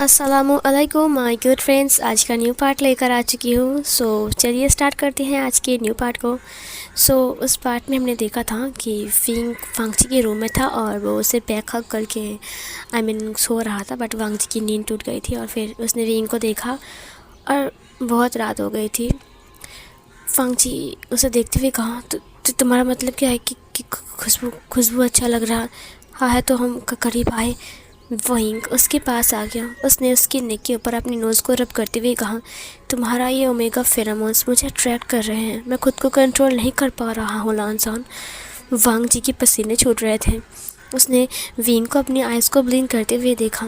अस्सलामुअलैकुम my good friends. आज का न्यू पार्ट लेकर आ चुकी हूँ। चलिए स्टार्ट करते हैं आज के न्यू पार्ट को। उस पार्ट में हमने देखा था कि वांगची के रूम में था और वो उसे बैक हग करके सो रहा था, बट वांगची की नींद टूट गई थी और फिर उसने विंग को देखा और बहुत रात हो गई थी। वांगची उसे देखते हुए कहा, तो तुम्हारा मतलब क्या है कि खुशबू अच्छा लग रहा है तो हम करीब आए। विंग उसके पास आ गया। उसने उसकी नेक के ऊपर अपनी नोज़ को रब करते हुए कहा, तुम्हारा ये ओमेगा फेरोमोन्स मुझे अट्रैक्ट कर रहे हैं। मैं खुद को कंट्रोल नहीं कर पा रहा हूँ लानसान। वांगची के पसीने छूट रहे थे। उसने विंग को अपनी आइज़ को ब्लिंक करते हुए देखा।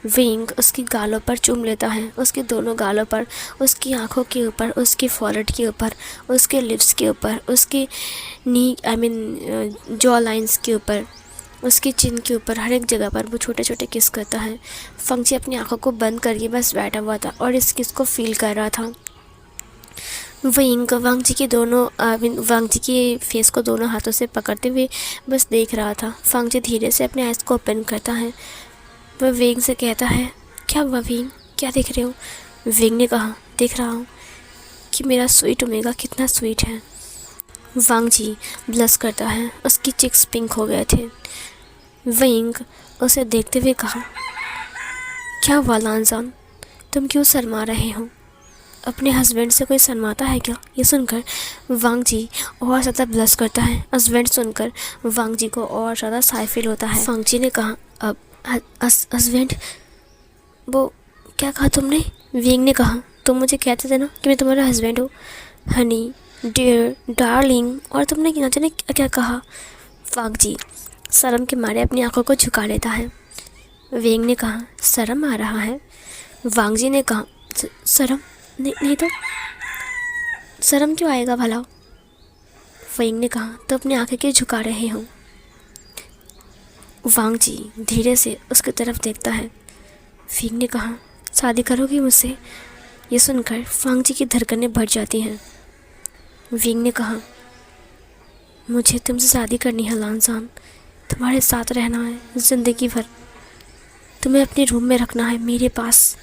विंग उसकी गालों पर चूम लेता है, उसके दोनों गालों पर, उसकी आँखों के ऊपर, उसके फॉरहेड के ऊपर, उसके लिप्स के ऊपर, उसकी जॉ लाइन्स के ऊपर, उसकी चिन के ऊपर, हर एक जगह पर वो छोटे छोटे किस करता है। वांगची अपनी आंखों को बंद करके बस बैठा हुआ था और इस किस को फील कर रहा था। वांगची के फेस को दोनों हाथों से पकड़ते हुए बस देख रहा था। वांगची धीरे से अपने आइज़ को ओपन करता है। वह विंग से कहता है, क्या हुआ विंग, क्या देख रहे हो? विंग ने कहा, देख रहा हूँ कि मेरा स्वीट ओमेगा कितना स्वीट है। वांगची ब्लश करता है, उसकी चिक्स पिंक हो गए थे। विंग उसे देखते हुए कहा, क्या हुआ लानजान, तुम क्यों शर्मा रहे हो? अपने हस्बैंड से कोई शर्माता है क्या? ये सुनकर वांगची और ज़्यादा ब्लश करता है। हस्बैंड सुनकर वांगची को और ज़्यादा शाय फील होता है। वांगची ने कहा, अब हस्बैंड, वो क्या कहा तुमने? विंग ने कहा, तुम मुझे कहते थे ना कि मैं तुम्हारा हस्बैंड हूँ। हनी, डियर, डार्लिंग, और तुमने ना जाने क्या कहा। वांगची शर्म के मारे अपनी आंखों को झुका लेता है। विंग ने कहा, शर्म आ रहा है? वांगची ने कहा, शर्म नहीं तो शर्म क्यों आएगा भला? विंग ने कहा, तो अपनी आंखें क्यों झुका रहे हो? वांगची धीरे से उसकी तरफ देखता है। विंग ने कहा, शादी करोगी मुझसे? ये सुनकर वांगची की धड़कनें बढ़ जाती हैं। विंग ने कहा, मुझे तुमसे शादी करनी है लानसान, तुम्हारे साथ रहना है ज़िंदगी भर, तुम्हें अपने रूम में रखना है, मेरे पास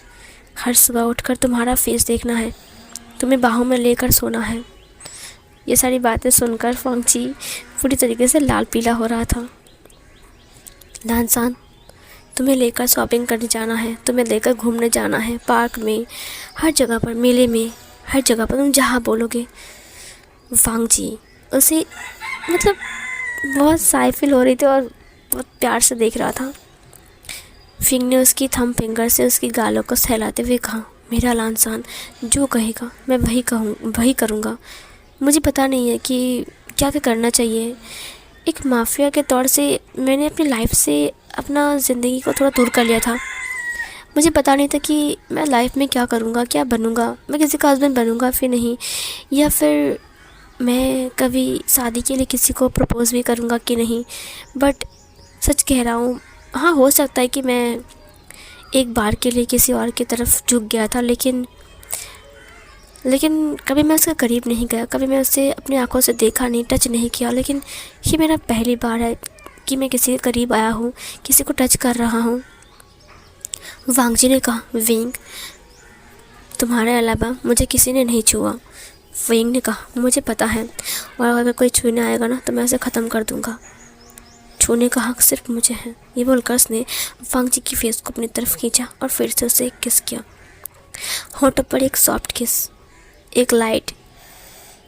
हर सुबह उठकर तुम्हारा फेस देखना है, तुम्हें बाहों में लेकर सोना है। ये सारी बातें सुनकर वांगची पूरी तरीके से लाल पीला हो रहा था। लानसान, तुम्हें लेकर शॉपिंग करने जाना है, तुम्हें लेकर घूमने जाना है, पार्क में, हर जगह पर, मेले में, हर जगह पर, तुम जहाँ बोलोगे। वांगची उसे बहुत शाय फील हो रही थी और बहुत प्यार से देख रहा था। विंग ने उसकी थंब फिंगर से उसकी गालों को सहलाते हुए कहा, मेरा लानसान, जो कहेगा मैं वही करूँगा। मुझे पता नहीं है कि क्या करना चाहिए। एक माफिया के तौर से मैंने अपनी लाइफ से अपना ज़िंदगी को थोड़ा दूर कर लिया था। मुझे पता नहीं था कि मैं लाइफ में क्या करूँगा, क्या बनूँगा, मैं किसी का हस्बैंड बनूँगा फिर नहीं, या फिर मैं कभी शादी के लिए किसी को प्रपोज़ भी करूँगा कि नहीं। बट सच कह रहा हूँ, हाँ हो सकता है कि मैं एक बार के लिए किसी और की तरफ झुक गया था, लेकिन कभी मैं उसके करीब नहीं गया, कभी मैं उसे अपनी आंखों से देखा नहीं, टच नहीं किया। लेकिन ये मेरा पहली बार है कि मैं किसी के करीब आया हूँ, किसी को टच कर रहा हूँ। वांगची ने कहा, विंग, तुम्हारे अलावा मुझे किसी ने नहीं छुआ। विंग ने कहा, मुझे पता है, और अगर कोई छूने आएगा ना तो मैं उसे ख़त्म कर दूँगा। छूने का हक सिर्फ मुझे है। ये बोलकर उसने वांगची की फेस को अपनी तरफ खींचा और फिर से उसे एक किस किया। होठों पर एक सॉफ्ट किस, एक लाइट,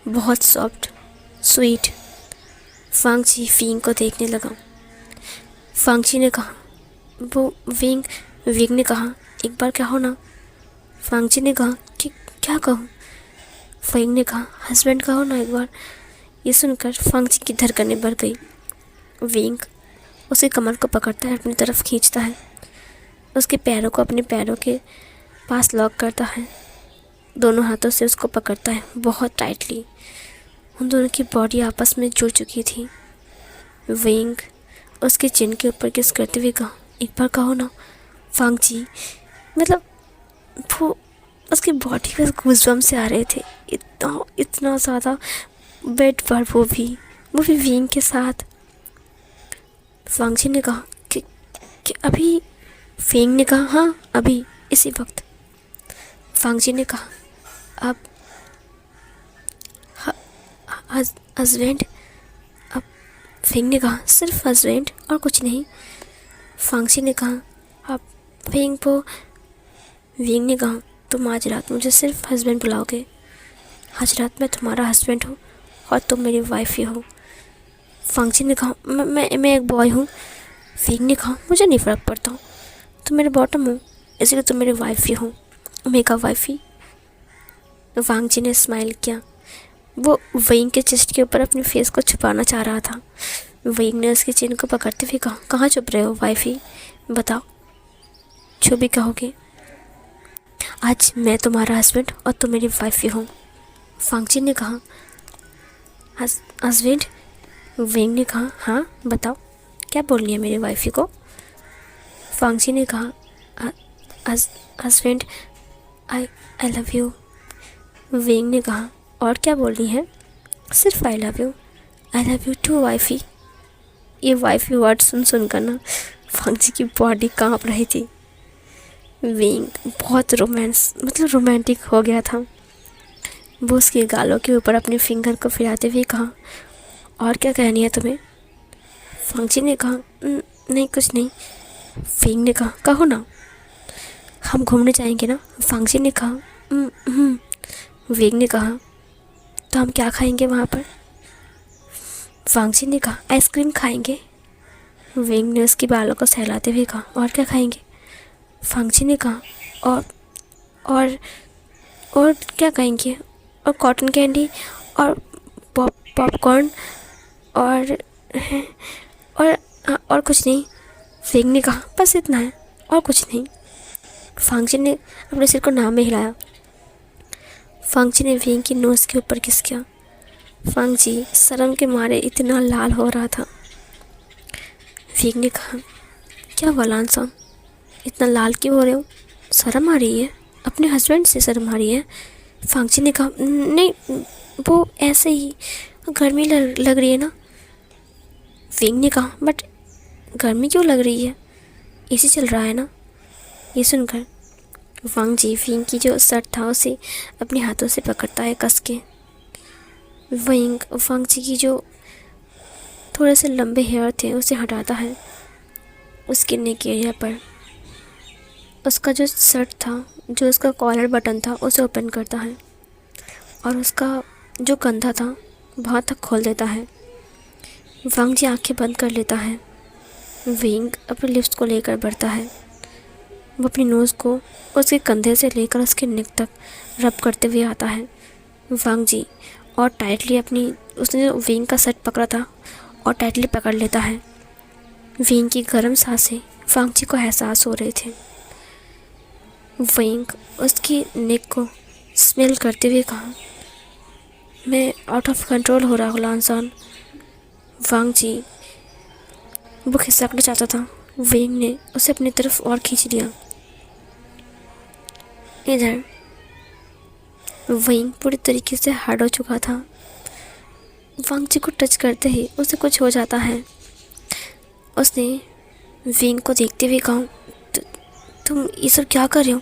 बहुत सॉफ्ट, स्वीट। वांगची विंग को देखने लगा। वांगची ने कहा, वो विंग ने कहा, एक बार कहो ना। वांगची ने कहा, कि क्या कहूँ? विंग ने कहा, हस्बैंड कहो ना एक बार। ये सुनकर वांगची की धड़कनें बढ़ गई। विंग उसके कमर को पकड़ता है, अपनी तरफ खींचता है, उसके पैरों को अपने पैरों के पास लॉक करता है, दोनों हाथों से उसको पकड़ता है बहुत टाइटली। उन दोनों की बॉडी आपस में जुड़ चुकी थी। विंग उसके चिन के ऊपर किस करते हुए कहा, एक बार कहो ना। वांगची वो उसकी बॉडी पर गूज़बम्स से आ रहे थे, इतना ज़्यादा, बेड पर, वो भी विंग के साथ। वांगची ने कहा कि अभी। विंग ने कहा, हाँ अभी। इसी वक्त फांगजी ने कहा, अब हस्बैंड। अब फिंग ने कहा, सिर्फ हस्बैंड और कुछ नहीं। फांगजी ने कहा, अब फिंग को। विंग ने कहा, तुम आज रात मुझे सिर्फ हस्बैंड बुलाओगे। आज रात मैं तुम्हारा हस्बैंड हूँ और तुम मेरी वाइफ ही हो। फांगजी ने कहा, मैं एक बॉय हूँ। फिंग ने कहा, मुझे नहीं फ़र्क पड़ता, तुम मेरे बॉटम हो, इसलिए तुम मेरी वाइफ ही हो, मेगा वाइफ ही। वांगजी ने स्माइल किया। वो विंग के चेस्ट के ऊपर अपने फेस को छुपाना चाह रहा था। विंग ने उसकी चिन को पकड़ते हुए कहा, कहाँ छुप रहे हो वाइफ ही, बताओ जो भी कहोगे। आज मैं तुम्हारा हस्बैंड और तुम मेरी वाइफ ही हो। फांगजी ने कहा, हस्बैंड। विंग ने कहा, हाँ बताओ क्या बोलनी है मेरी वाइफी को। फांगजी ने कहा, husband I love you. Wing ने कहा, और क्या बोलनी है। सिर्फ I love you too wifey. ये वाइफी वर्ड सुनकर ना फांगजी की बॉडी कांप रही थी। विंग बहुत रोमांटिक हो गया था। वो उसके गालों के ऊपर अपने फिंगर को फिराते हुए कहा, और क्या कहनी है तुम्हें। फांगजी ने कहा, नहीं कुछ नहीं। फिंग ने कहा, कहो ना, हम घूमने जाएंगे ना। फांगजी ने कहा, विंग ने कहा, तो हम क्या खाएंगे वहाँ पर। फांगजी ने कहा, आइसक्रीम खाएंगे। विंग ने उसके बालों को सहलाते हुए कहा, और क्या खाएंगे। फांगजी ने कहा, और क्या खाएंगे, और कॉटन कैंडी और पॉपकॉर्न और कुछ नहीं। फिंग ने कहा, बस इतना है और कुछ नहीं। फांगजी ने अपने सिर को नाम में हिलाया। फांगजी ने विंग की नोज़ के ऊपर किस किया। फांगजी शर्म के मारे इतना लाल हो रहा था। विंग ने कहा, क्या हुआ लानसान, इतना लाल क्यों हो रहे हो, शर्म आ रही है, अपने हस्बैंड से शर्म आ रही है। फांगजी ने कहा, नहीं वो ऐसे ही, गर्मी लग रही है ना। विंग ने कहा, बट गर्मी क्यों लग रही है, एसी चल रहा है ना। ये सुनकर वांगजी विंग की जो शर्ट था उसे अपने हाथों से पकड़ता है कस के। विंग वांगजी की जो थोड़े से लंबे हेयर थे उसे हटाता है। उसके नेक एरिया पर उसका जो शर्ट था, जो उसका कॉलर बटन था, उसे ओपन करता है और उसका जो कंधा था वहाँ तक खोल देता है। वांगजी आंखें बंद कर लेता है। विंग अपने लिप्स को लेकर बढ़ता है। वो अपनी नोज़ को उसके कंधे से लेकर उसके नेक तक रब करते हुए आता है। वांगजी और टाइटली उसने जो विंग का शर्ट पकड़ा था और टाइटली पकड़ लेता है। विंग की गर्म सांसें वांगजी को एहसास हो रहे थे। विंग उसकी नेक को स्मेल करते हुए कहा, मैं आउट ऑफ कंट्रोल हो रहा हूँ लानसान। वांगजी वो खिसकना चाहता था। विंग ने उसे अपनी तरफ और खींच लिया। इधर विंग पूरी तरीके से हार्ड हो चुका था। वांगजी को टच करते ही उसे कुछ हो जाता है। उसने विंग को देखते हुए कहा, तुम ये सब क्या कर रहे हो।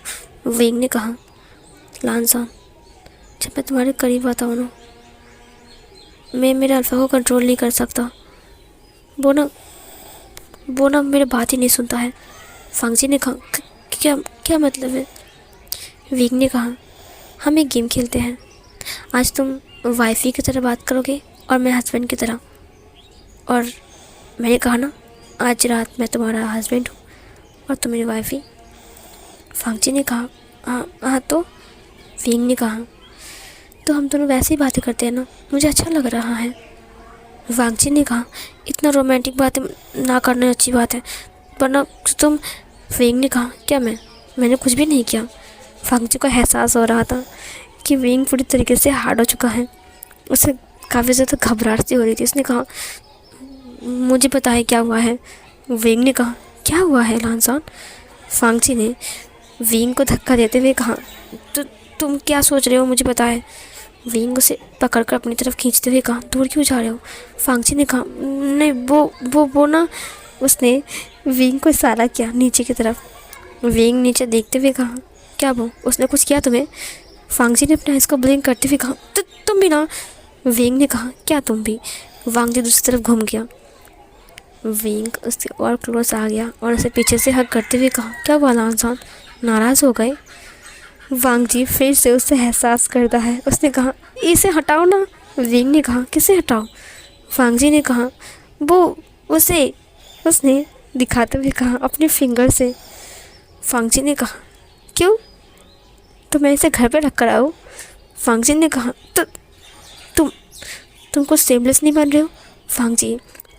विंग ने कहा, लानसान, जब मैं तुम्हारे करीब आता हूँ ना, मैं मेरे अल्फा को कंट्रोल नहीं कर सकता। वो ना मेरी बात ही नहीं सुनता है। फांगजी ने कहा, क्या मतलब है। विंग ने कहा, हम एक गेम खेलते हैं। आज तुम वाइफी की तरह बात करोगे और मैं हस्बैंड की तरह। और मैंने कहा ना, आज रात मैं तुम्हारा हस्बैंड हूँ और तुम मेरी वाइफी। फांगजी ने कहा, हाँ तो। विंग ने कहा, तो हम दोनों वैसे ही बातें करते हैं ना, मुझे अच्छा लग रहा है। वांगजी ने कहा, इतना रोमांटिक बातें ना करना अच्छी बात है, वरना तुम। विंग ने कहा, क्या मैंने कुछ भी नहीं किया। वांगजी को एहसास हो रहा था कि विंग पूरी तरीके से हार्ड हो चुका है। उसे काफ़ी ज़्यादा घबराहट सी हो रही थी। उसने कहा, मुझे पता है क्या हुआ है। विंग ने कहा, क्या हुआ है लानसान। फांगजी ने विंग को धक्का देते हुए कहा, तो तुम क्या सोच रहे हो, मुझे पता है। विंग उसे पकड़कर अपनी तरफ खींचते हुए कहा, दूर क्यों जा रहे हो। फांगजी ने कहा, नहीं वो ना। उसने विंग को इशारा किया नीचे की तरफ। विंग नीचे देखते हुए कहा, क्या वो उसने कुछ किया तुम्हें? फांग जी ने अपने आइस को ब्लिंक करते हुए कहा, तो तुम भी ना। विंग ने कहा, क्या तुम भी? वांग जी दूसरी तरफ घूम गया। विंग उससे और क्लोज आ गया और उसे पीछे से हक करते हुए कहा, क्या हुआ लानसान, नाराज़ हो गए? वांग जी फिर से उससे एहसास करता है। उसने कहा, इसे हटाओ ना। विंग ने कहा, किसे हटाओ? वांग जी ने कहा, वो उसे। उसने दिखाते हुए कहा, अपने फिंगर से। वांग जी ने कहा, क्यों? तो मैं इसे घर पे रख कर आऊँ? वांग जी ने कहा, तो तुम कुछ सेमलेस नहीं बन रहे हो? वांग जी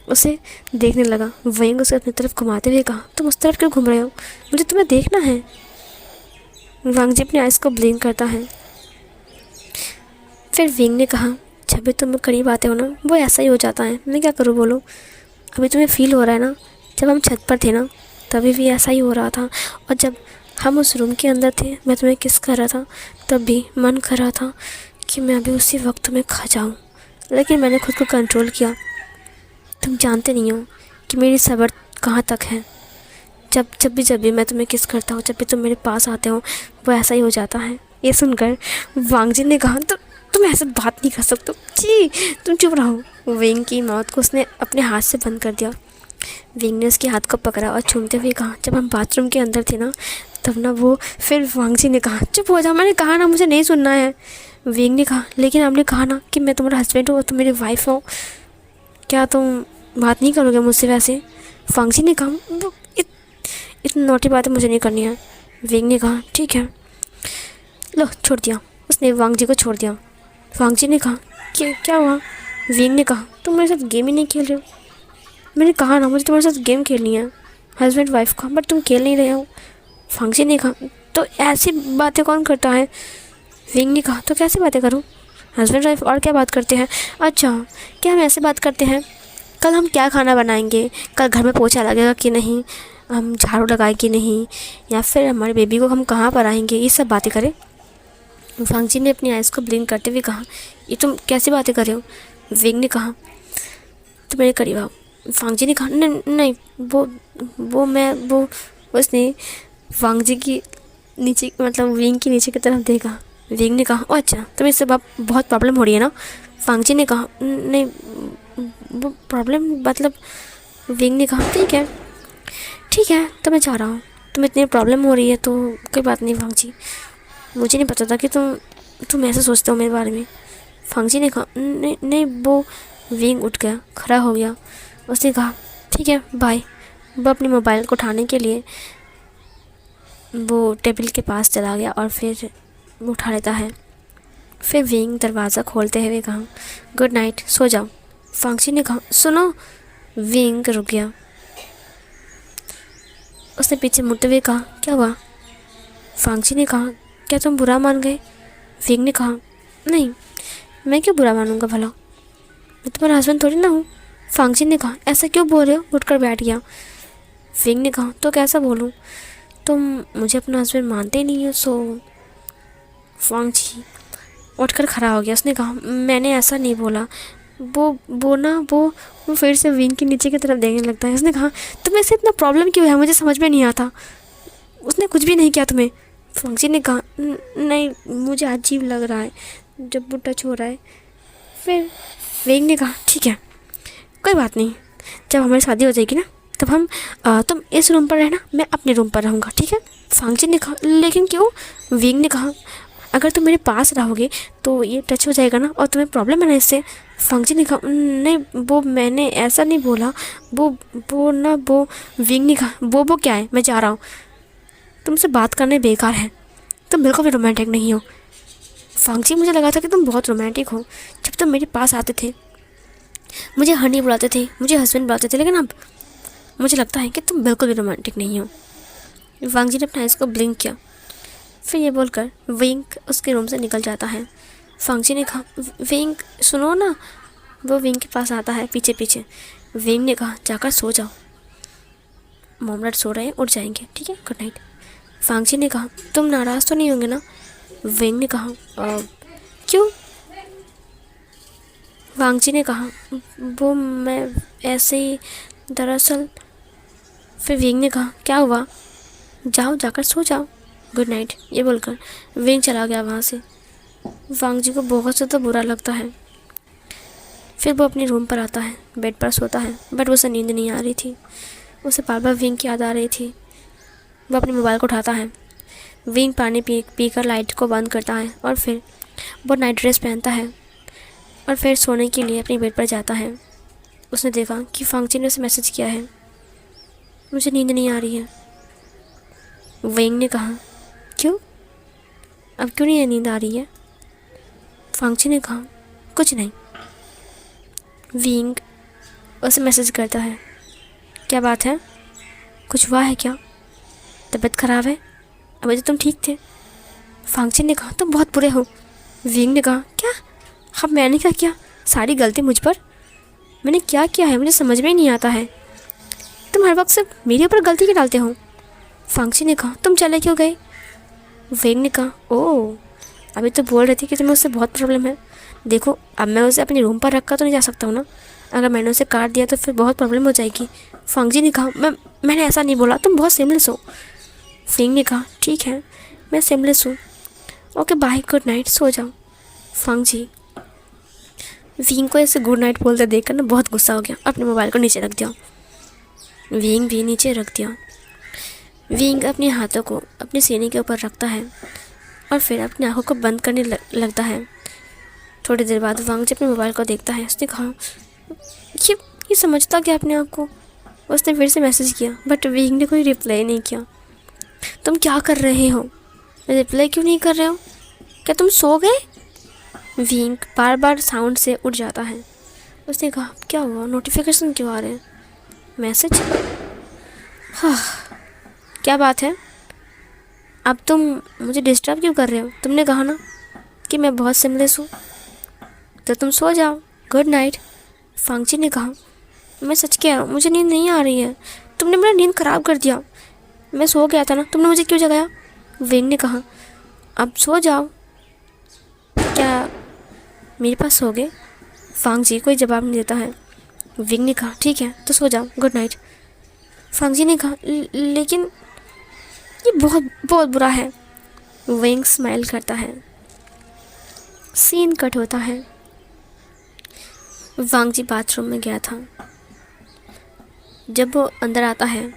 उसे देखने लगा। विंग उसे अपनी तरफ घुमाते हुए कहा, तुम उस तरफ क्यों घूम रहे हो? मुझे तुम्हें देखना है। वांग जी अपने आइस को ब्लिंक करता है। फिर विंग ने कहा, जब भी तुम करीब आते हो ना, वो ऐसा ही हो जाता है। मैं क्या करूँ बोलो? अभी तुम्हें फील हो रहा है ना, जब हम छत पर थे ना, तभी भी ऐसा ही हो रहा था। और जब हम उस रूम के अंदर थे, मैं तुम्हें किस कर रहा था, तब भी मन कर रहा था कि मैं अभी उसी वक्त तुम्हें खा जाऊँ, लेकिन मैंने खुद को कंट्रोल किया। तुम जानते नहीं हो कि मेरी सब्र कहाँ तक है। जब भी मैं तुम्हें किस करता हूँ, जब भी तुम मेरे पास आते हो, वो ऐसा ही हो जाता है। ये सुनकर वांग जी ने कहा, तो तुम ऐसे बात नहीं कर सकते। जी तुम चुप रहो। विंग की मौत को उसने अपने हाथ से बंद कर दिया। विंग ने उसके हाथ को पकड़ा और चूमते हुए कहा, जब हम बाथरूम के अंदर थे ना, तब ना वो। फिर वांग जी ने कहा, चुप हो जाओ, मैंने कहा ना मुझे नहीं सुनना है। विंग ने कहा, लेकिन आपने कहा ना कि मैं तुम्हारा हस्बैंड हूँ और तुम मेरी वाइफ हो, क्या तुम बात नहीं करोगे मुझसे वैसे? वांग जी ने कहा, "वो इतनी नोटी बातें मुझे नहीं करनी है। विंग ने कहा, ठीक है, लो छोड़ दिया। उसने वांग जी को छोड़ दिया। वांग जी ने कहा, क्या हुआ? विंग ने कहा, तुम मेरे साथ गेम ही नहीं खेल रहे हो। मैंने कहा ना मुझे तुम्हारे साथ गेम खेलनी है, हस्बैंड वाइफ का, बट तुम खेल नहीं रहे हो। वांग जी ने कहा, तो ऐसी बातें कौन करता है? विंग ने कहा, तो कैसे बातें करूँ? हस्बैंड वाइफ और क्या बात करते हैं? अच्छा, क्या हम ऐसे बात करते हैं? कल हम क्या खाना बनाएंगे, कल घर में पोछा लगेगा कि नहीं, हम झाड़ू लगाए कि नहीं, या फिर हमारे बेबी को हम कहाँ पर आएंगे, ये सब बातें करें। वांग जी ने अपनी आइज़ को ब्लिंक करते हुए कहा, ये तुम कैसी बातें कर रहे हो? विंग ने कहा, तो मेरे करीब आओ। वांग जी ने कहा, नहीं वो उसने वांग जी की नीचे, मतलब विंग की नीचे की तरफ देखा। विंग ने कहा, ओ अच्छा, तुम्हें इससे बहुत प्रॉब्लम हो रही है ना? वांग जी ने कहा, नहीं वो प्रॉब्लम मतलब। विंग ने कहा, ठीक है तो मैं जा रहा हूँ, तुम्हें इतनी प्रॉब्लम हो रही है तो कोई बात नहीं वांग जी, मुझे नहीं पता था कि तुम ऐसा सोचते हो मेरे बारे में। वांग जी ने कहा, नहीं वो। विंग उठ गया, खड़ा हो गया। उसने कहा, ठीक है बाय। वो अपने मोबाइल को उठाने के लिए वो टेबल के पास चला गया और फिर वो उठा लेता है। फिर विंग दरवाज़ा खोलते हुए कहा, गुड नाइट, सो जाओ। वांग जी ने कहा, सुनो। विंग रुक गया। उसने पीछे मुड़ते हुए कहा, क्या हुआ? वांग जी ने कहा, क्या तुम बुरा मान गए? विंग ने कहा, नहीं, मैं क्यों बुरा मानूंगा भला, मैं तुम्हारा हस्बैंड थोड़ी ना हूँ। वांग जी ने कहा, ऐसा क्यों बोल रहे हो? उठकर बैठ गया। विंग ने कहा, तो कैसा बोलूँ, तुम मुझे अपना हस्बैंड मानते ही नहीं हो। सो वांग जी उठकर खड़ा हो गया। उसने कहा, मैंने ऐसा नहीं बोला। वो फिर से विंग के नीचे की तरफ देखने लगता है। उसने कहा, तुम्हें इससे इतना प्रॉब्लम क्यों है, मुझे समझ में नहीं आता। उसने कुछ भी नहीं किया तुम्हें। वांग जी ने कहा, नहीं मुझे अजीब लग रहा है जब वो टच हो रहा है। फिर विंग ने कहा, ठीक है कोई बात नहीं, जब हमारी शादी हो जाएगी ना, तब हम तुम इस रूम पर रहना, मैं अपने रूम पर रहूँगा, ठीक है? वांग जी ने कहा, लेकिन क्यों? विंग ने कहा, अगर तुम मेरे पास रहोगे तो ये टच हो जाएगा ना और तुम्हें प्रॉब्लम है ना इससे। वांग जी ने कहा, नहीं वो मैंने ऐसा नहीं बोला। वो विंग ने कहा, वो क्या है, मैं जा रहा हूँ, तुमसे बात करने बेकार है, तुम बिल्कुल भी रोमांटिक नहीं हो। वांग जी, मुझे लगा था कि तुम बहुत रोमांटिक हो जब तुम मेरे पास आते थे, मुझे हनी बुलाते थे, मुझे हस्बैंड बुलाते थे, लेकिन अब मुझे लगता है कि तुम बिल्कुल भी रोमांटिक नहीं हो। वांग जी ने अपना आइज़ को ब्लिंक किया। फिर ये बोलकर विंग उसके रूम से निकल जाता है। वांग जी ने कहा, विंग सुनो ना। वो विंग के पास आता है पीछे पीछे। विंग ने कहा, जाकर सो जाओ, मॉम डैड सो रहे हैं, उठ जाएंगे, ठीक है, गुड नाइट। वांग जी ने कहा, तुम नाराज़ तो नहीं होंगे ना? विंग ने कहा, क्यों? वांग जी ने कहा, वो मैं ऐसे ही, दरअसल। फिर विंग ने कहा, क्या हुआ? जाओ, जाकर सो जाओ, गुड नाइट, ये बोलकर विंग चला गया वहाँ से। वांग जी को बहुत ज़्यादा बुरा लगता है। फिर वो अपने रूम पर आता है, बेड पर सोता है, बट उसे नींद नहीं आ रही थी। उसे बार बार विंग की याद आ रही थी। वो अपने मोबाइल को उठाता है, विंग पानी पीकर लाइट को बंद करता है और फिर वो नाइट ड्रेस पहनता है और फिर सोने के लिए अपने बेड पर जाता है। उसने देखा कि फांगची ने उसे मैसेज किया है, मुझे नींद नहीं आ रही है। विंग ने कहा, क्यों, अब क्यों नहीं नींद आ रही है? फांगची ने कहा, कुछ नहीं। विंग उसे मैसेज करता है, क्या बात है, कुछ हुआ है क्या, तबीयत ख़राब है, अभी तो तुम ठीक थे। फांगची ने कहा, तुम बहुत बुरे हो। विंग ने कहा, क्या, अब मैंने क्या किया, सारी गलती मुझ पर, मैंने क्या किया है मुझे समझ में ही नहीं आता है, तुम हर वक्त सिर्फ मेरे ऊपर गलती क्यों डालते हो। फांगची ने कहा, तुम चले क्यों गए। विंग ने कहा, ओह, अभी तो बोल रही थी कि तुम्हें उससे बहुत प्रॉब्लम है। देखो, अब मैं उसे अपने रूम पर रख कर तो नहीं जा सकता हूँ ना, अगर मैंने उसे काट दिया तो फिर बहुत प्रॉब्लम हो जाएगी। फांगची ने कहा, मैंने ऐसा नहीं बोला, तुम बहुत सेमलेस हो। विंग ने कहा, ठीक है, मैं सेमलेस हूँ, ओके बाय, गुड नाइट, सो जाओ। फांगची विंग को ऐसे गुड नाइट बोलते देखकर ना बहुत गुस्सा हो गया, अपने मोबाइल को नीचे रख दिया। विंग भी नीचे रख दिया। विंग अपने हाथों को अपने सीने के ऊपर रखता है और फिर अपनी आंखों को बंद करने लगता है। थोड़ी देर बाद वांग जी अपने मोबाइल को देखता है। उसने कहा, ये समझता क्या अपने आप को। उसने फिर से मैसेज किया, बट विंग ने कोई रिप्लाई नहीं किया। तुम क्या कर रहे हो, रिप्लाई क्यों नहीं कर रहे हो, क्या तुम सो गए। विंग बार बार साउंड से उठ जाता है। उसने कहा, क्या हुआ, नोटिफिकेशन क्यों आ रहे हैं, मैसेज, हाँ, क्या बात है, अब तुम मुझे डिस्टर्ब क्यों कर रहे हो, तुमने कहा ना कि मैं बहुत सिमलेस हूँ, तो तुम सो जाओ, गुड नाइट। फांगची ने कहा, मैं सच कह रहा हूँ, मुझे नींद नहीं आ रही है, तुमने मेरा नींद ख़राब कर दिया, मैं सो गया था ना, तुमने मुझे क्यों जगाया। विंग ने कहा, अब सो जाओ, क्या मेरे पास सो गए। फांगची कोई जवाब नहीं देता है। विंग ने कहा, ठीक है, तो सो जाओ, गुड नाइट। फांगची ने कहा, लेकिन ये बहुत बहुत बुरा है। विंग स्माइल करता है। सीन कट होता है। वांग जी बाथरूम में गया था। जब वो अंदर आता है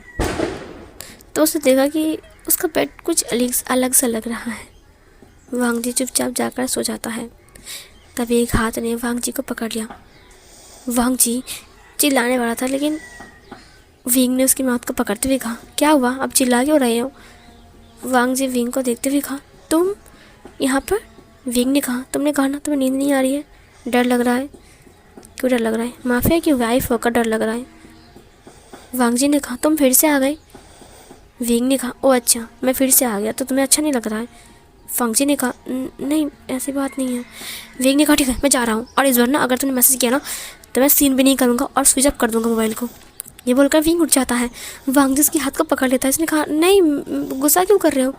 तो उसने देखा कि उसका बेड कुछ अलग सा लग रहा है। वांग जी चुपचाप जाकर सो जाता है। तभी एक हाथ ने वांग जी को पकड़ लिया। वांग जी चिल्लाने वाला था, लेकिन विंग ने उसकी माउथ को पकड़ते हुए कहा, क्या हुआ, अब चिल्ला क्यों रहे हो। वांग जी विंग को देखते हुए कहा, तुम यहाँ पर। विंग ने कहा, तुमने कहा ना तुम्हें नींद नहीं आ रही है, डर लग रहा है। क्यों डर लग रहा है, माफिया की वाइफ होकर डर लग रहा है। वांग जी ने कहा, तुम फिर से आ गए। विंग ने कहा, ओ अच्छा, मैं फिर से आ गया तो तुम्हें अच्छा नहीं लग रहा है। वांग जी ने कहा, नहीं ऐसी बात नहीं है। विंग ने कहा, ठीक है, मैं जा रहा हूँ, और इस बार ना अगर तुमने मैसेज किया ना तो मैं सीन भी नहीं करूँगा और स्विच ऑफ कर दूँगा मोबाइल को। ये बोलकर विंग उठ जाता है। वांग जी उसके हाथ को पकड़ लेता है। इसने कहा, नहीं, गुस्सा क्यों कर रहे हो।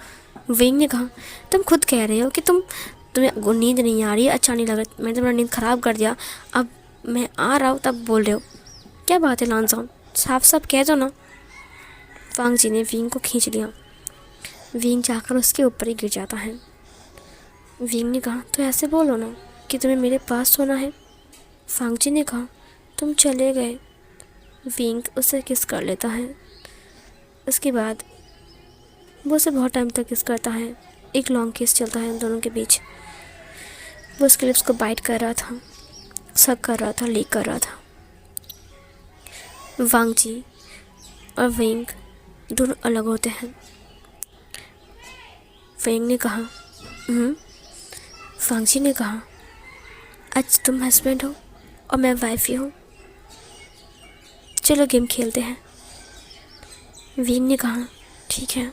विंग ने कहा, तुम खुद कह रहे हो कि तुम्हें नींद नहीं आ रही है, अच्छा नहीं लग रहा, मैंने तुम्हारा नींद ख़राब कर दिया, अब मैं आ रहा हूँ तब बोल रहे हो, क्या बात है लानसाउन, साफ साफ कह दो ना। वांग जी ने विंग को खींच लिया। विंग जाकर उसके ऊपर ही गिर जाता है। विंग ने कहा, तो ऐसे बोलो ना कि तुम्हें मेरे पास सोना है। वांग जी ने कहा, तुम चले गए। विंग उसे किस कर लेता है। उसके बाद वो उसे बहुत टाइम तक किस करता है। एक लॉन्ग किस चलता है उन दोनों के बीच। वो उसके लिप्स को बाइट कर रहा था, सक कर रहा था, लीक कर रहा था। वांग जी और विंग दोनों अलग होते हैं। विंग ने कहा, वांग जी ने कहा, आज तुम हस्बैंड हो और मैं वाइफ ही हूँ, चलो गेम खेलते हैं। विंग ने कहा, ठीक है,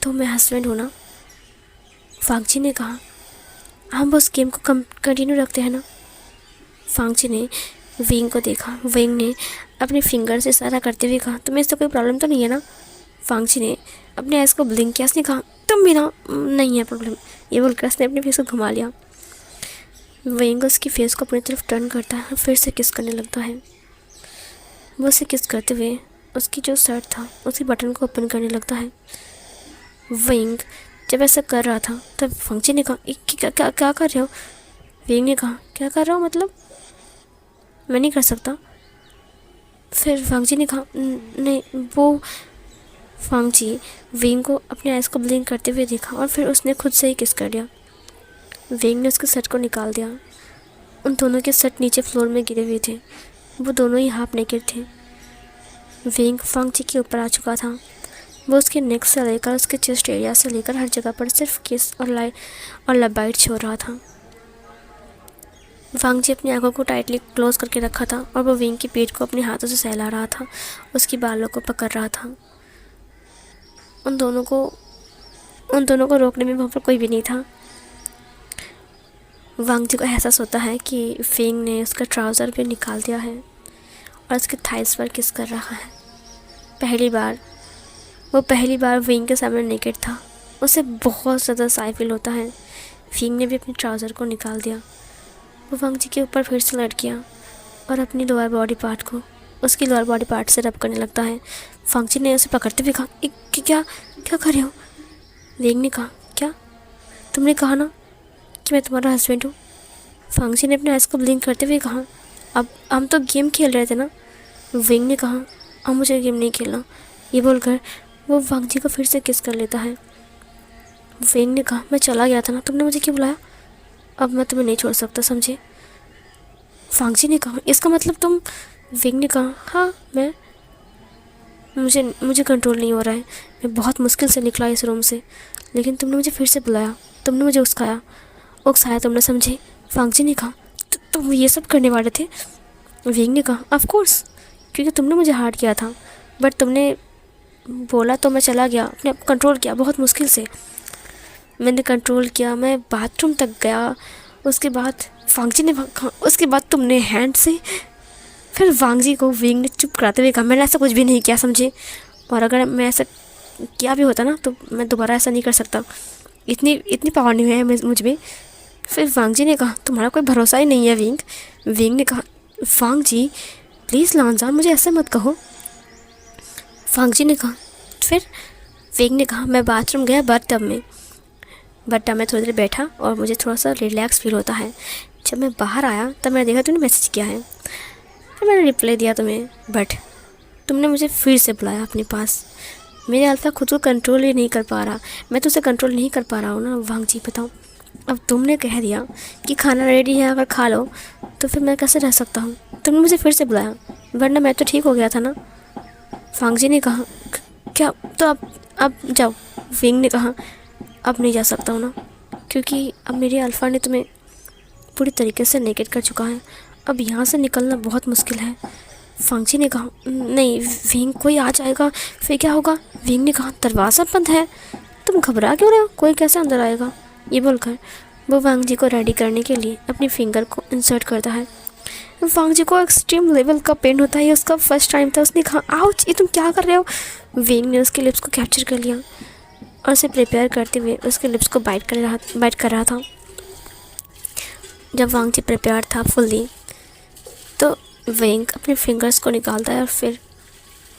तो मैं हस्बैंड हूँ ना। वांग जी ने कहा, हम बस गेम को कंटिन्यू रखते हैं ना। वांग जी ने विंग को देखा। विंग ने अपने फिंगर से इशारा करते हुए कहा, तुम्हें इससे कोई प्रॉब्लम तो नहीं है ना। वांग जी ने अपने आइस को ब्लिंक किया। उसने कहा, तुम भी ना, नहीं है प्रॉब्लम। ये बोलकर उसने अपने फेस को घुमा लिया। विंग उसकी फेस को अपनी तरफ टर्न करता है और फिर से किस करने लगता है। वो उसे किस करते हुए उसकी जो शर्ट था उसकी बटन को ओपन करने लगता है। विंग जब ऐसा कर रहा था तब फंक्ची ने कहा, क्या क्या क्या कर रहे हो? विंग ने कहा, क्या कर रहा हूँ मतलब? मैं नहीं कर सकता। फिर फंक्ची ने कहा, नहीं वो। फंक्ची विंग को अपने आइज़ को ब्लिंक करते हुए देखा और फिर उसने खुद से ही किस कर दिया। विंग ने उसके शर्ट को निकाल दिया। उन दोनों के शर्ट नीचे फ्लोर में गिरे हुए थे। वो दोनों ही हाफ नेकेड थे। विंग फंक्ची के ऊपर आ चुका था। वो उसके नेक से लेकर उसके चेस्ट एरिया से लेकर हर जगह पर सिर्फ किस और लबाइट छोड़ रहा था। वांगजी अपनी आंखों को टाइटली क्लोज करके रखा था और वो विंग की पीठ को अपने हाथों से सहला रहा था, उसकी बालों को पकड़ रहा था। उन दोनों को रोकने में वहाँ पर कोई भी नहीं था। वांगजी को एहसास होता है कि विंग ने उसका ट्राउज़र भी निकाल दिया है और उसके थाइस पर किस कर रहा है। पहली बार विंग के सामने नेकेड था। उसे बहुत ज़्यादा शाय फील होता है। विंग ने भी अपने ट्राउज़र को निकाल दिया। वो वांगजी के ऊपर फिर से लट गया और अपनी लोअर बॉडी पार्ट से रब करने लगता है। वांगजी ने उसे पकड़ते हुए कहा, क्या क्या कर रहे हो? विंग ने कहा, क्या? तुमने कहा ना कि मैं तुम्हारा हस्बैंड हूँ। वांगजी ने अपने आइज़ को ब्लिंक करते हुए कहा, अब हम तो गेम खेल रहे थे ना। विंग ने कहा, अब मुझे गेम नहीं खेलना। ये बोलकर वो वांगजी को फिर से किस कर लेता है। विंग ने कहा, मैं चला गया था ना, तुमने मुझे क्यों बुलाया? अब मैं तुम्हें नहीं छोड़ सकता, समझे? वांगजी ने कहा, इसका मतलब तुम? विंग ने कहा, हाँ मैं मुझे कंट्रोल नहीं हो रहा है। मैं बहुत मुश्किल से निकला इस रूम से, लेकिन तुमने मुझे फिर से बुलाया, तुमने मुझे उकसाया तुमने, समझे? वांगजी ने कहा, तुम ये सब करने वाले थे? विंग ने कहा, ऑफ कोर्स, क्योंकि तुमने मुझे हार्ट किया था, बट तुमने बोला तो मैं चला गया, अपने आप कंट्रोल किया बहुत मुश्किल से। मैंने कंट्रोल किया, मैं बाथरूम तक गया। उसके बाद तुमने हैंड से। फिर वांगजी को विंग ने चुप कराते हुए कहा, मैंने ऐसा कुछ भी नहीं किया, समझे? और अगर मैं ऐसा किया भी होता ना तो मैं दोबारा ऐसा नहीं कर सकता। इतनी पावर नहीं है मुझ में। फिर वांगजी ने कहा, तुम्हारा कोई भरोसा ही नहीं है विंग। विंग ने कहा, वांगजी प्लीज़ लांजा, मुझे ऐसे मत कहो। वांगजी ने कहा, फिर विंग ने कहा, मैं बाथरूम गया बाथटब में थोड़ी देर बैठा और मुझे थोड़ा सा रिलैक्स फील होता है। जब मैं बाहर आया तब मैंने देखा तुमने मैसेज किया है, फिर मैंने रिप्लाई दिया तुम्हें, बट तुमने मुझे फिर से बुलाया अपने पास। मेरे अल्फा खुद को कंट्रोल ही नहीं कर पा रहा। मैं तो उसे कंट्रोल नहीं कर पा रहा हूँ ना वांगजी, बताओ। अब तुमने कह दिया कि खाना रेडी है, अगर खा लो, तो फिर मैं कैसे रह सकता हूँ? तुमने मुझे फिर से बुलाया, वरना मैं तो ठीक हो गया था ना। वांगजी ने कहा, क्या? तो अब जाओ। विंग ने कहा, अब नहीं जा सकता हूँ ना, क्योंकि अब मेरे अल्फा ने तुम्हें पूरी तरीके से नेकेड कर चुका है। अब यहाँ से निकलना बहुत मुश्किल है। वांगजी ने कहा, नहीं विंग, कोई आ जाएगा, फिर क्या होगा? विंग ने कहा, दरवाज़ा बंद है, तुम घबरा क्यों रहे हो? कोई कैसे अंदर आएगा? ये बोलकर वो वांगजी को रेडी करने के लिए अपनी फिंगर को इंसर्ट करता है। वांगजी को एक्सट्रीम लेवल का पेन होता है। उसका फर्स्ट टाइम था। उसने कहा, आउच, ये तुम क्या कर रहे हो? विंग ने उसके लिप्स को कैप्चर कर लिया और उसे प्रिपेयर करते हुए उसके लिप्स को बाइट कर रहा था। जब वांगजी प्रिपेयर था फुल्ली, तो विंग अपने फिंगर्स को निकालता है और फिर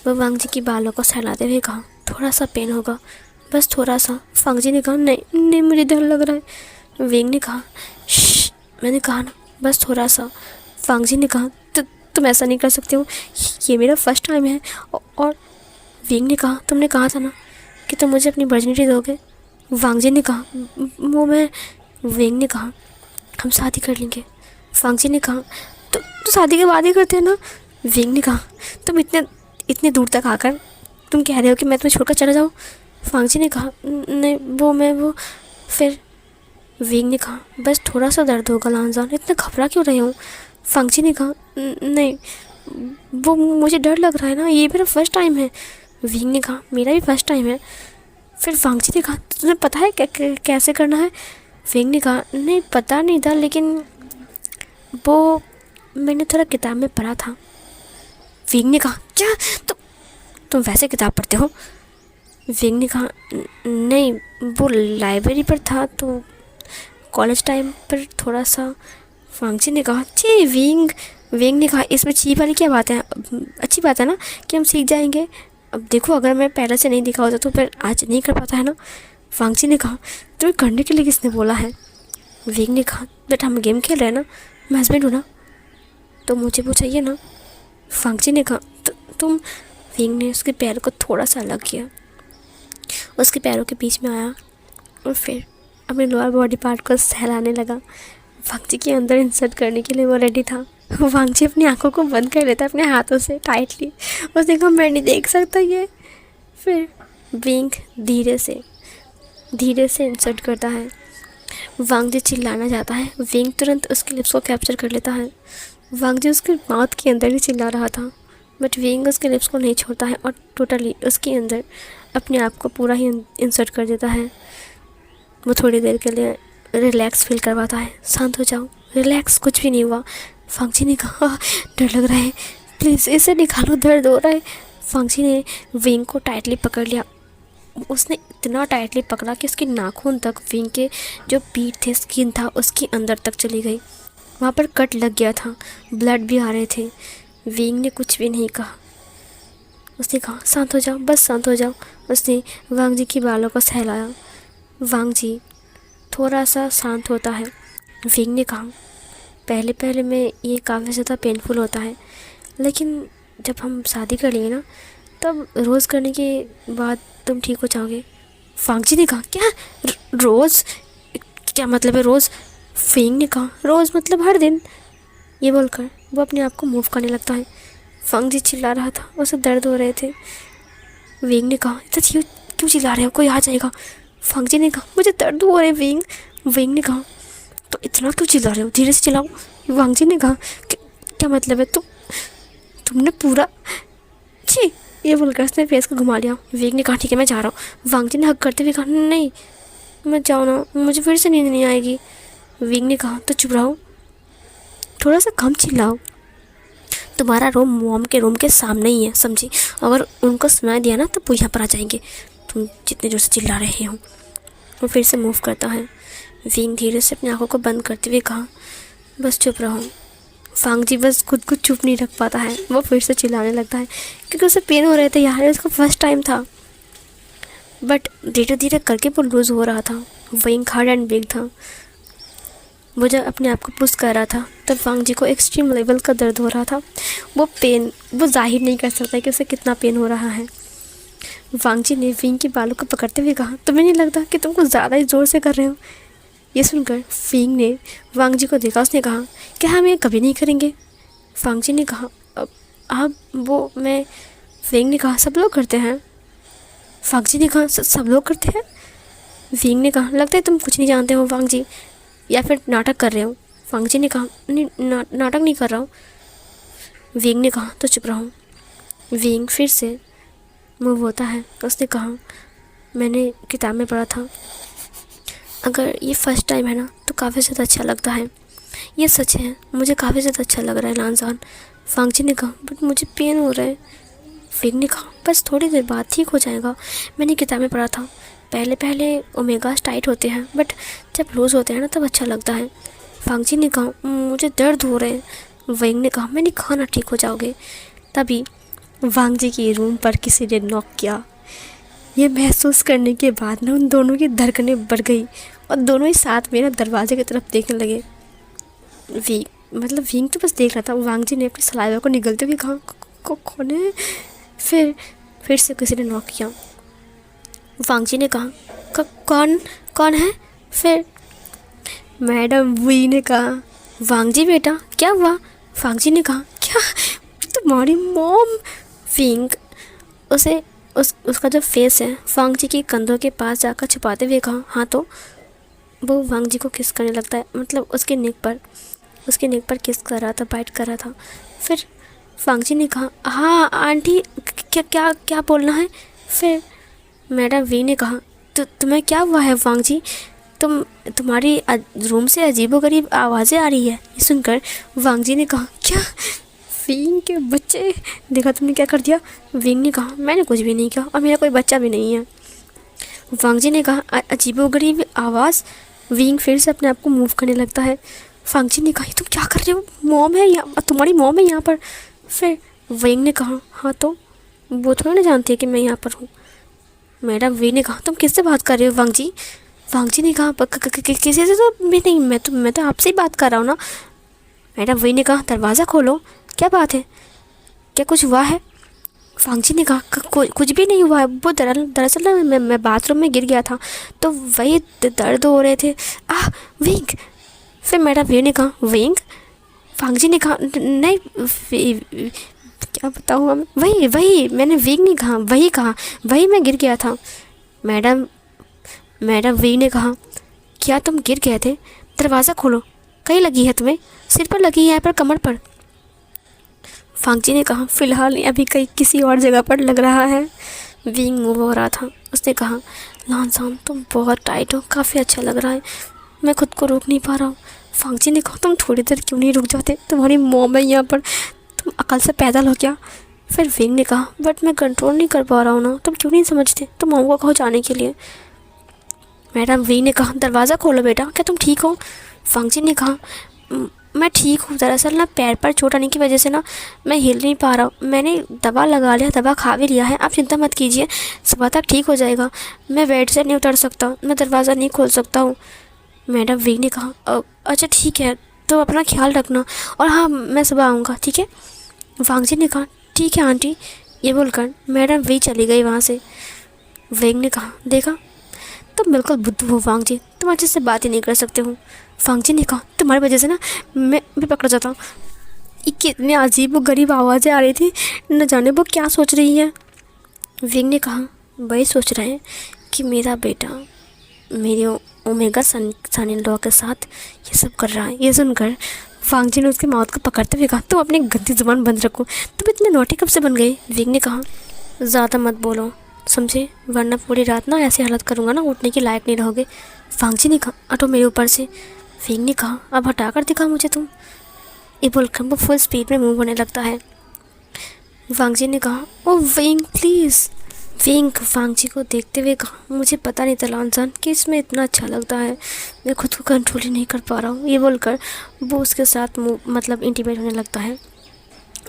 वो वांगजी की बालों को सहलाते हुए कहा, थोड़ा सा पेन होगा, बस थोड़ा सा। वांगजी ने कहा, नहीं मुझे डर लग रहा है। विंग ने कहा, श्श, मैंने कहा ना, बस थोड़ा सा। वांगजी ने कहा, तुम ऐसा नहीं कर सकते हो, ये मेरा फर्स्ट टाइम है। और विंग ने कहा, तुमने कहा था ना कि तुम मुझे अपनी वर्जिनिटी दोगे। वांगजी ने कहा, वो मैं। विंग ने कहा, हम शादी कर लेंगे। वांगजी ने कहा, तो शादी के बाद ही करते हैं ना। विंग ने कहा, तुम इतने दूर तक आकर तुम कह रहे हो कि मैं तुम्हें छोड़कर चला जाऊँ। वांगजी ने कहा, नहीं वो। फिर विंग ने कहा, बस थोड़ा सा दर्द होगा लांजान, इतना घबरा क्यों रहे हो? वांगजी ने कहा, नहीं वो मुझे डर लग रहा है ना, ये मेरा फर्स्ट टाइम है। विंग ने कहा, मेरा भी फर्स्ट टाइम है। फिर वांगजी ने कहा, तुम्हें पता है कैसे करना है? विंग ने कहा, नहीं पता नहीं था, लेकिन वो मैंने थोड़ा किताब में पढ़ा था। विंग ने कहा, क्या तुम वैसे किताब पढ़ते हो? विंग ने कहा, नहीं वो लाइब्रेरी पर था, तो कॉलेज टाइम पर थोड़ा सा। वांगजी ने कहा, जी विंग, वेंग ने कहा, इसमें ची वाली क्या बात है, अच्छी बात है ना कि हम सीख जाएंगे। अब देखो, अगर मैं पहले से नहीं दिखा होता तो फिर आज नहीं कर पाता है ना। वांगजी ने कहा, तुम्हें करने के लिए किसने बोला है? वेंग ने कहा, बेटा हम गेम खेल रहे हैं ना, मैं हस्बैंड हूँ ना, तो मुझे वो चाहिए ना। वांगजी ने कहा, तुम। वेंग ने उसके पैर को थोड़ा सा अलग किया, उसके पैरों के बीच में आया और फिर अपने लोअर बॉडी पार्ट को सहलाने लगा। वांगजी के अंदर इंसर्ट करने के लिए वो रेडी था। वांगजी अपनी आंखों को बंद कर लेता अपने हाथों से टाइटली। उसने कहा, मैं नहीं देख सकता ये। फिर वेंग धीरे से इंसर्ट करता है। वांगजी चिल्लाना चाहता है, वेंग तुरंत उसके लिप्स को कैप्चर कर लेता है। वांगजी उसके माउथ के अंदर ही चिल्ला रहा था, बट वेंग उसके लिप्स को नहीं छोड़ता है और टोटली उसके अंदर अपने आप को पूरा ही इंसर्ट कर देता है। वो थोड़ी देर के लिए रिलैक्स फील करवाता है। शांत हो जाओ, रिलैक्स, कुछ भी नहीं हुआ। वांगजी ने कहा, डर लग रहा है, प्लीज़ इसे निकालो, दर्द हो रहा है। वांगजी ने वेंग को टाइटली पकड़ लिया। उसने इतना टाइटली पकड़ा कि उसके नाखून तक वेंग के जो पीठ थे, स्किन था, उसके अंदर तक चली गई। वहाँ पर कट लग गया था, ब्लड भी आ रहे थे। वेंग ने कुछ भी नहीं कहा। उसने कहा, शांत हो जाओ, बस शांत हो जाओ। उसने वांगजी की बालों को सहलाया। वांगजी थोड़ा सा शांत होता है। वेंग ने कहा, पहले में ये काफ़ी ज़्यादा पेनफुल होता है, लेकिन जब हम शादी कर लेंगे ना, तब रोज़ करने के बाद तुम ठीक हो जाओगे। वांगजी ने कहा, क्या रोज़, क्या मतलब है रोज़? वेंग ने कहा, रोज़ मतलब हर दिन। ये बोलकर वो अपने आप को मूव करने लगता है। वांगजी चिल्ला रहा था, उसे दर्द हो रहे थे। वेंग ने कहा, इतना क्यों चिल्ला रहे हो, कोई आ जाएगा। वांगजी ने कहा, मुझे दर्द हो रहे वेंग। वेंग ने कहा, तो इतना क्यों चिल्ला रहे हो, धीरे से चिल्लाओ। वांगजी ने कहा, क्या मतलब है, तुमने पूरा छी। ये बोलकर उसने फेस को घुमा लिया। वेंग ने कहा, ठीक है मैं जा रहा हूँ। वांगजी ने हक करते हुए कहा, नहीं मत जाओ ना, मुझे फिर से नींद नहीं आएगी। वेंग ने कहा, तो चुप रहो, थोड़ा सा कम चिल्लाओ, तुम्हारा रूम मॉम के रूम के सामने ही है, समझी? अगर उनको सुनाई दिया ना तो वो यहाँ पर आ जाएंगे, तुम जितने जोर से चिल्ला रहे हो। वो फिर से मूव करता है। वेंग धीरे से अपनी आंखों को बंद करते हुए कहा, बस चुप रहो। वांगजी बस खुद को चुप नहीं रख पाता है, वो फिर से चिल्लाने लगता है क्योंकि उसे पेन हो रहे थे यार, उसका फर्स्ट टाइम था। बट धीरे धीरे करके वो लूज़ हो रहा था। वेंग हार्ड एंड बिग था। वो जब अपने आप को पुश कर रहा था तब वांगजी को एक्सट्रीम लेवल का दर्द हो रहा था। वो जाहिर नहीं कर सकता कि उसे कितना पेन हो रहा है। वांगजी ने वेंग के बालों को पकड़ते हुए कहा, तुम्हें नहीं लगता कि तुम कुछ ज़्यादा ही ज़ोर से कर रहे हो? ये सुनकर वेंग ने वांगजी को देखा। उसने कहा, क्या हम ये कभी नहीं करेंगे? वांगजी ने कहा, अब वो मैं। वेंग ने कहा, सब लोग करते हैं। वांगजी ने कहा, सब लोग करते हैं? वेंग ने कहा, लगता है तुम कुछ नहीं जानते हो वांगजी, या फिर नाटक कर रहे हो। वांगजी ने कहा, नहीं नाटक नहीं कर रहा हूँ। वेंग ने कहा, तो चुप रहो। वेंग फिर से मूव होता है। उसने कहा, मैंने किताब में पढ़ा था, अगर ये फर्स्ट टाइम है ना तो काफ़ी ज़्यादा अच्छा लगता है। ये सच है, मुझे काफ़ी ज़्यादा अच्छा लग रहा है लानजान। वांगजी ने कहा, बट मुझे पेन हो रहा है। वेंग ने कहा, बस थोड़ी देर बाद ठीक हो जाएगा, मैंने किताब में पढ़ा था, पहले ओमेगास टाइट होते हैं, बट जब लूज़ होते हैं ना तब अच्छा लगता है। वांगजी ने कहा, मुझे दर्द हो रहे हैं। वेंग ने कहा, मैंने कहा ना ठीक हो जाओगे। तभी वांगजी के रूम पर किसी ने नॉक किया। ये महसूस करने के बाद ना उन दोनों की धड़कनें बढ़ गई और दोनों ही साथ में ना दरवाजे की तरफ देखने लगे। वेंग तो बस देख रहा था। वांगजी ने अपनी सलाइवा को निगलते हुए कहा, कौन है? फिर से किसी ने नॉक किया। वांगजी ने कहा, कौन है? फिर मैडम वी ने कहा, वांगजी बेटा क्या हुआ? वांगजी ने कहा, क्या तुम्हारी मॉम? वेंग उसका जो फेस है वांगजी के कंधों के पास जाकर छुपाते हुए कहा, हाँ तो। वो वांगजी को किस करने लगता है, मतलब उसके नेक पर किस कर रहा था, बाइट कर रहा था। फिर वांगजी ने कहा, हाँ आंटी क्या बोलना है? फिर मैडम वी ने कहा, तुम्हें क्या हुआ है वांगजी? तुम्हारी रूम से अजीबोगरीब आवाज़ें आ रही है। ये सुनकर वांगजी ने कहा, क्या? वेंग के बच्चे, देखा तुमने क्या कर दिया? वेंग ने कहा, मैंने कुछ भी नहीं किया और मेरा कोई बच्चा भी नहीं है। वांगजी ने कहा, अजीबोगरीब आवाज़। वेंग फिर से अपने आप को मूव करने लगता है। फांगजी ने कहा, तुम क्या कर रहे हो, मॉम है यहाँ, तुम्हारी मॉम है यहाँ पर। फिर वेंग ने कहा, हाँ तो वो थोड़ी ना जानती है कि मैं यहाँ पर हूँ। मैडम वी ने कहा, तुम किससे बात कर रहे हो वांगजी? वांगजी ने कहा, किसी से तो मैं नहीं, मैं तो आपसे ही बात कर रहा हूँ ना। मैडम वी ने कहा, दरवाज़ा खोलो, क्या बात है, क्या कुछ हुआ है? वांगजी ने कहा, कुछ भी नहीं हुआ है, वो दरअसल ना मैं बाथरूम में गिर गया था, तो वही दर्द हो रहे थे। विंग। फिर मैडम वी ने कहा, विंग? वांगजी ने कहा, नहीं क्या बताऊँ मैं, वही मैंने विंग नहीं कहा, वही कहा, वही मैं गिर गया था। मैडम वी ने कहा, क्या तुम गिर गए थे? दरवाज़ा खोलो, कहीं लगी है तुम्हें? सिर पर लगी है या पर कमर पर? फांगजी ने कहा, फ़िलहाल अभी कहीं किसी और जगह पर लग रहा है। विंग मूव हो रहा था। उसने कहा, लॉन्सॉन तुम बहुत टाइट हो, काफ़ी अच्छा लग रहा है, मैं खुद को रोक नहीं पा रहा हूँ। फांगजी ने कहा, तुम थोड़ी देर क्यों नहीं रुक जाते, तुम्हारी मॉम है यहाँ पर, तुम अकल से पैदल हो क्या? फिर विंग ने कहा, बट मैं कंट्रोल नहीं कर पा रहा हूँ ना, तुम क्यों नहीं समझते, तुम मॉम को कहो जाने के लिए। मैडम वी ने कहा, दरवाज़ा खोलो बेटा, क्या तुम ठीक हो? फांगजी ने कहा, मैं ठीक हूँ, दरअसल ना पैर पर चोट आने की वजह से ना मैं हिल नहीं पा रहा हूँ, मैंने दवा लगा लिया, दवा खा भी लिया है, आप चिंता मत कीजिए, सुबह तक ठीक हो जाएगा। मैं बेड से नहीं उतर सकता, मैं दरवाज़ा नहीं खोल सकता हूँ। मैडम वी ने कहा, अच्छा ठीक है, तो अपना ख्याल रखना, और हाँ मैं सुबह आऊँगा, ठीक है? वांगजी ने कहा, ठीक है आंटी। ये बोलकर मैडम वी चली गई वहाँ से। वेंग ने कहा, देखा तुम बिल्कुल बुद्धू हो वांगजी, तुम अच्छे से बात ही नहीं कर सकते हो। वांगजी ने कहा, तुम्हारी वजह से ना मैं भी पकड़ जाता हूँ। ये कितनी अजीब व गरीब आवाज़ें आ रही थी, न जाने वो क्या सोच रही है। विंग ने कहा, वही सोच रहे हैं कि मेरा बेटा मेरे ओमेगा सन इन लॉ के साथ ये सब कर रहा है। ये सुनकर वांगजी ने उसकी माउथ को पकड़ते हुए कहा, तुम अपनी गंदी जुबान बंद रखो, तुम इतने नौटी कब से बन गए? विंग ने कहा, ज़्यादा मत बोलो समझे, वरना पूरी रात ना ऐसी हालत करूँगा ना, उठने के लायक नहीं रहोगे। वांगजी ने कहा, हटो मेरे ऊपर से। विंग ने कहा, अब हटा कर दिखा मुझे तुम। ये बोलकर वो फुल स्पीड में मूव होने लगता है। वांगजी ने कहा, ओ विंग प्लीज़। विंग वांगजी को देखते हुए कहा, मुझे पता नहीं था लॉन्सन कि इसमें इतना अच्छा लगता है, मैं खुद को कंट्रोल ही नहीं कर पा रहा हूँ। ये बोलकर वो उसके साथ मतलब इंटीमेट होने लगता है।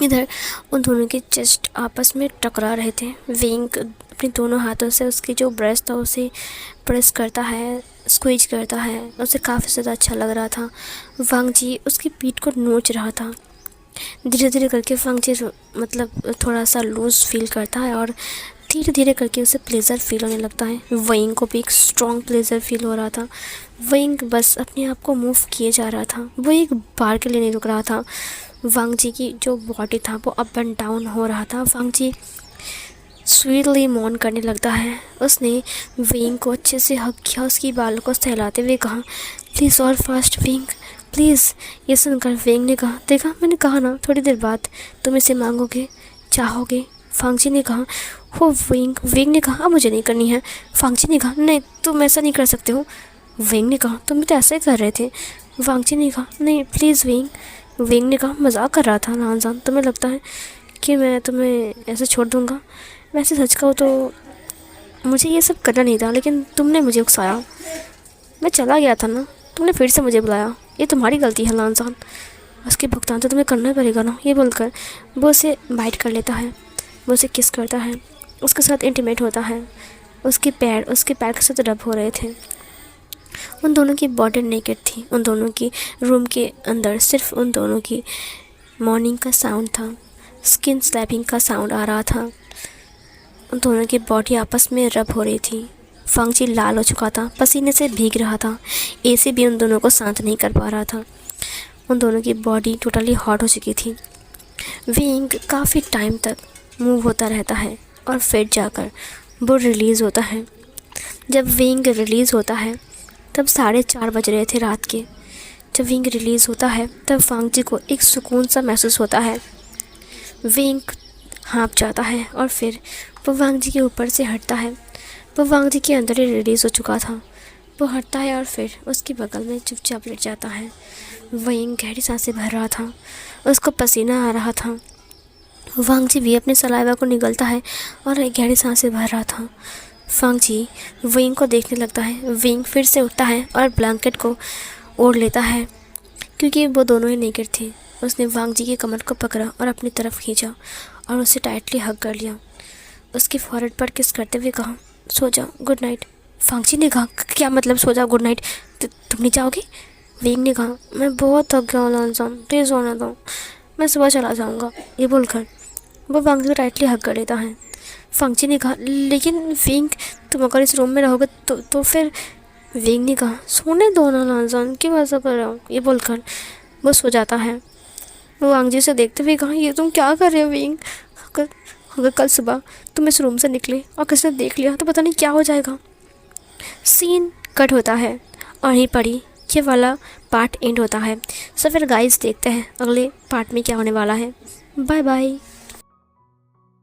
इधर उन दोनों के चेस्ट आपस में टकरा रहे थे। विंग अपने दोनों हाथों से उसकी जो ब्रेस्ट था उसे प्रेस करता है, स्क्वीज करता है, उसे काफ़ी ज़्यादा अच्छा लग रहा था। वांगजी उसकी पीठ को नोच रहा था। धीरे धीरे करके वांगजी मतलब थोड़ा सा लूज़ फील करता है और धीरे धीरे करके उसे प्लेजर फील होने लगता है। विंग को भी एक स्ट्रॉन्ग प्लेजर फील हो रहा था। विंग बस अपने आप को मूव किए जा रहा था, वो एक बार के लिए नहीं रुक रहा था। वांगजी की जो बॉडी था वो अप एंड डाउन हो रहा था। वांगजी स्वीटली मौन करने लगता है। उसने विंग को अच्छे से हग किया, उसकी बालों को सहलाते हुए कहा, प्लीज़ और फास्ट विंग प्लीज़। ये सुनकर विंग ने कहा, देखा मैंने कहा ना थोड़ी देर बाद तुम इसे मांगोगे, चाहोगे। वांगजी ने कहा, हो विंग। विंग ने कहा, अब मुझे नहीं करनी है। वांगजी ने कहा, नहीं तुम ऐसा नहीं कर सकते हो। विंग ने कहा, तुम भी तो ऐसा ही कर रहे थे। वांगजी ने कहा, नहीं प्लीज़ विंग। विंग ने कहा, मजाक कर रहा था लॉन्सन, तुम्हें लगता है कि मैं तुम्हें ऐसे छोड़ दूँगा? वैसे सच कहूँ तो मुझे ये सब करना नहीं था, लेकिन तुमने मुझे उकसाया, मैं चला गया था ना, तुमने फिर से मुझे बुलाया, ये तुम्हारी गलती है लॉन्सन, उसके भुगतान तो तुम्हें करना पड़ेगा ना। ये बोलकर वो उसे बाइट कर लेता है, वो उसे किस करता है, उसके साथ इंटीमेट होता है। उसके पैर के साथ रब हो रहे थे। उन दोनों की बॉडी नेकेड थी। उन दोनों की रूम के अंदर सिर्फ उन दोनों की मॉर्निंग का साउंड था, स्किन स्लैपिंग का साउंड आ रहा था। उन दोनों की बॉडी आपस में रब हो रही थी। वांगजी लाल हो चुका था, पसीने से भीग रहा था। एसी भी उन दोनों को शांत नहीं कर पा रहा था। उन दोनों की बॉडी टोटली हॉट हो चुकी थी। विंग काफ़ी टाइम तक मूव होता रहता है और फिर जाकर वो रिलीज़ होता है। जब विंग रिलीज़ होता है तब 4:30 बज रहे थे रात के। जब विंग रिलीज़ होता है तब वांगजी को एक सुकून सा महसूस होता है। विंग हाँप जाता है और फिर वो वांगजी के ऊपर से हटता है। वो वांगजी के अंदर ही रिलीज़ हो चुका था। वो हटता है और फिर उसके बगल में चुपचाप लेट जाता है। विंग गहरी सांसें भर रहा था, उसको पसीना आ रहा था। वांगजी भी अपने सलाइवा को निगलता है और गहरी सांसें भर रहा था। वांगजी विंग को देखने लगता है। विंग फिर से उठता है और ब्लैंकेट को ओढ़ लेता है। क्योंकि वो दोनों ही नेकेड थे। उसने वांग जी की कमर को पकड़ा और अपनी तरफ खींचा और उसे टाइटली हग कर लिया। उसके फॉरहेड पर किस करते हुए कहा, सो जाओ, गुड नाइट। वांग जी ने कहा, क्या मतलब सो जाओ गुड नाइट, तुम नहीं जाओगे? विंग ने कहा, मैं बहुत थक गया हूँ लॉन्सॉन, प्लीज़ सोने दो, मैं सुबह चला जाऊँगा। ये बोलकर वो वांग जी को टाइटली हग कर लेता है। वांग जी ने कहा, लेकिन विंग, तुम अगर इस रूम में रहोगे तो फिर। विंग ने कहा, सोने दो ना लॉन्सॉन, क्यों ऐसा कर रहे हो? ये बोलकर वो सो जाता है। वो वांग जी से देखते हुए कहा, ये तुम क्या कर रहे हो विंग? अगर अगर कल सुबह तुम इस रूम से निकले और किसी ने देख लिया तो पता नहीं क्या हो जाएगा। सीन कट होता है और यहीं पर ही ये वाला पार्ट एंड होता है। सो फिर गाइस देखते हैं अगले पार्ट में क्या होने वाला है। Bye bye.